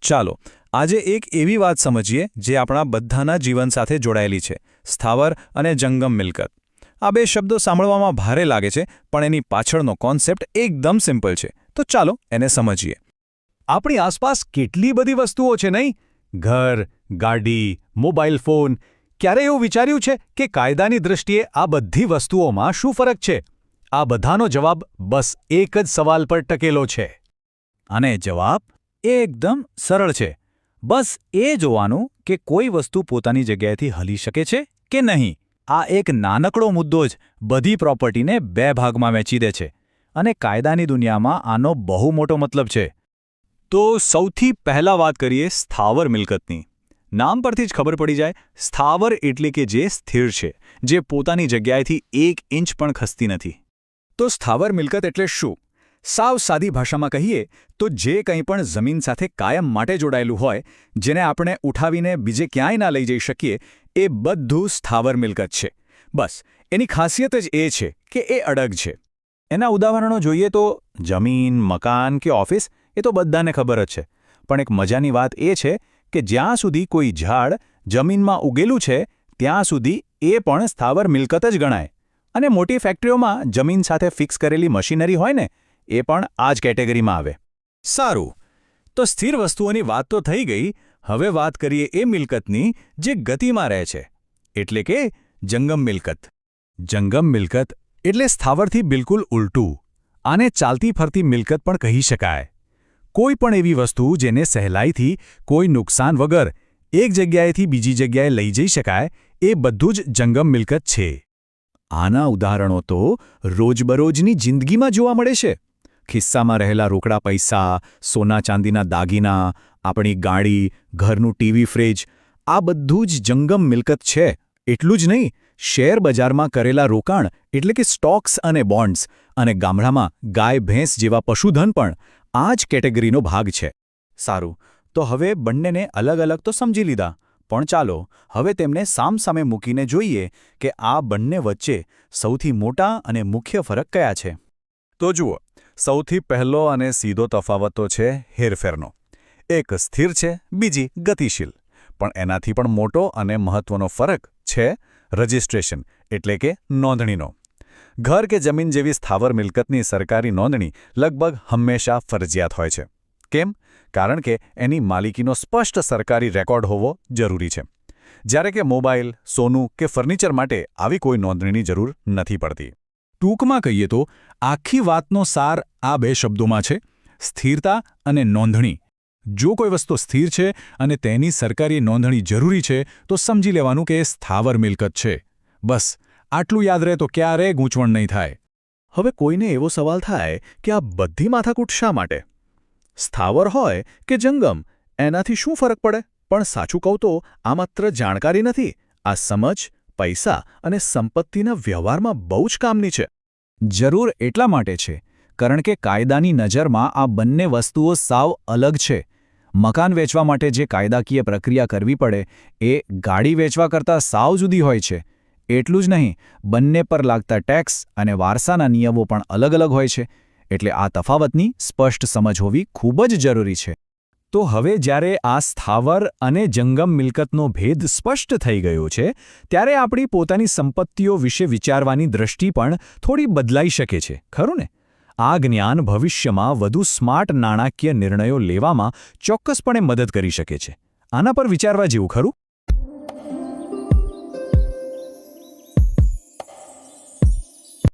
ચાલો આજે એક એવી વાત સમજીએ જે આપણા બધાના જીવન સાથે જોડાયેલી છે, સ્થાવર અને જંગમ મિલકત. આ બે શબ્દો સાંભળવામાં ભારે લાગે છે, પણ એની પાછળનો કોન્સેપ્ટ એકદમ સિમ્પલ છે. તો ચાલો એને સમજીએ. આપણી આસપાસ કેટલી બધી વસ્તુઓ છે નહીં? ઘર, ગાડી, મોબાઈલ ફોન. ક્યારે એવું વિચાર્યું છે કે કાયદાની દૃષ્ટિએ આ બધી વસ્તુઓમાં શું ફરક છે? આ બધાનો જવાબ બસ એક જ સવાલ પર ટકેલો છે. અને જવાબ એકદમ સરળ છે. બસ એ જોવાનું કે કોઈ વસ્તુ પોતાની જગ્યાએથી હલી શકે છે કે નહીં. આ એક નાનકડો મુદ્દો જ બધી પ્રોપર્ટીને બે ભાગમાં વહેંચી દે છે. અને કાયદાની દુનિયામાં આનો બહુ મોટો મતલબ છે. તો સૌથી પહેલા વાત કરીએ સ્થાવર મિલકતની. નામ પરથી જ ખબર પડી જાય, સ્થાવર એટલે કે જે સ્થિર છે, જે પોતાની જગ્યાએથી 1 ઇંચ પણ ખસતી નથી. તો સ્થાવર મિલકત એટલે શું? સાવ સાદી ભાષામાં કહીએ તો જે કંઈ પણ જમીન સાથે કાયમ માટે જોડાયેલું હોય, જેને આપણે ઉઠાવીને બીજે ક્યાંય ના લઈ જઈ શકીએ, એ બધું સ્થાવર મિલકત છે. બસ એની ખાસિયત જ એ છે કે એ અડગ છે. એના ઉદાહરણો જોઈએ તો જમીન, મકાન કે ઓફિસ એ તો બધાને ખબર જ છે. પણ એક મજાની વાત એ છે કે જ્યાં સુધી કોઈ ઝાડ જમીનમાં ઉગેલું છે ત્યાં સુધી એ પણ સ્થાવર મિલકત જ ગણાય. અને મોટી ફેક્ટરીઓમાં જમીન સાથે ફિક્સ કરેલી મશીનરી હોય ને, એ પણ આ જ કેટેગરીમાં આવે. સારું, તો સ્થિર વસ્તુઓની વાત તો થઈ ગઈ. હવે વાત કરીએ એ મિલકતની જે ગતિમાં રહે છે, એટલે કે જંગમ મિલકત. જંગમ મિલકત એટલે સ્થાવરથી બિલકુલ ઉલટું. આને ચાલતી ફરતી મિલકત પણ કહી શકાય. કોઈ પણ એવી વસ્તુ જેને સહેલાઈથી કોઈ નુકસાન વગર એક જગ્યાએથી બીજી જગ્યાએ લઈ જઈ શકાય, એ બધું જ જંગમ મિલકત છે. આના ઉદાહરણો તો રોજબરોજની જિંદગીમાં જોવા મળે છે. ખિસ્સામાં રહેલા રોકડા પૈસા, સોના ચાંદીના દાગીના, આપણી ગાડી, ઘરનું ટીવી, ફ્રિજ, આ બધું જ જંગમ મિલકત છે. એટલું જ નહીં, શેર બજારમાં કરેલા રોકાણ એટલે કે સ્ટોક્સ અને બોન્ડ્સ, અને ગામડામાં ગાય, ભેંસ જેવા પશુધન પણ આ જ કેટેગરીનો ભાગ છે. સારું, તો હવે બંનેને અલગ અલગ તો સમજી લીધા, પણ ચાલો હવે તેમને સામસામે મૂકીને જોઈએ કે આ બંને વચ્ચે સૌથી મોટા અને મુખ્ય ફરક કયા છે. તો જુઓ, સૌથી પહેલો અને સીધો તફાવત તો છે હેરફેરનો. એક સ્થિર છે, બીજી ગતિશીલ. પણ એનાથી પણ મોટો અને મહત્વનો ફરક છે રજિસ્ટ્રેશન એટલે કે નોંધણીનો. ઘર કે જમીન જેવી સ્થાવર મિલકતની સરકારી નોંધણી લગભગ હંમેશા ફરજિયાત હોય છે. કેમ? કારણ કે એની માલિકીનો સ્પષ્ટ સરકારી રેકોર્ડ હોવો જરૂરી છે. જ્યારે કે મોબાઈલ, સોનું કે ફર્નિચર માટે આવી કોઈ નોંધણીની જરૂર નથી પડતી. ટૂંકમાં કહીએ તો આખી વાતનો સાર આ બે શબ્દોમાં છે: સ્થિરતા અને નોંધણી. જો કોઈ વસ્તુ સ્થિર છે અને તેની સરકારી નોંધણી જરૂરી છે, તો સમજી લેવાનું કે એ સ્થાવર મિલકત છે. બસ આટલું યાદ રહે તો ક્યારેય ગૂંચવણ નહીં થાય. હવે કોઈને એવો સવાલ થાય કે આ બધી માથાકૂટ શા માટે? સ્થાવર હોય કે જંગમ, એનાથી શું ફરક પડે? પણ સાચું કહું તો આ માત્ર જાણકારી નથી. આ સમજ, પૈસા અને સંપત્તિના વ્યવહારમાં બહુ જ કામની છે. જરૂર એટલા માટે છે કારણ કે કાયદાની નજરમાં આ બંને વસ્તુઓ સાવ અલગ છે. મકાન વેચવા માટે જે કાયદાકીય પ્રક્રિયા કરવી પડે, એ ગાડી વેચવા કરતાં સાવ જુદી હોય છે. એટલું જ નહીં, બંને પર લાગતા ટેક્સ અને વારસાના નિયમો પણ અલગ અલગ હોય છે. એટલે આ તફાવતની સ્પષ્ટ સમજ હોવી ખૂબ જ જરૂરી છે. તો હવે જ્યારે આ સ્થાવર અને જંગમ મિલકતનો ભેદ સ્પષ્ટ થઈ ગયો છે, ત્યારે આપણી પોતાની સંપત્તિઓ વિશે વિચારવાની દૃષ્ટિ પણ થોડી બદલાઈ શકે છે, ખરું ને? આ જ્ઞાન ભવિષ્યમાં વધુ સ્માર્ટ નાણાકીય નિર્ણયો લેવામાં ચોક્કસપણે મદદ કરી શકે છે. આના પર વિચારવા જેવું, ખરું?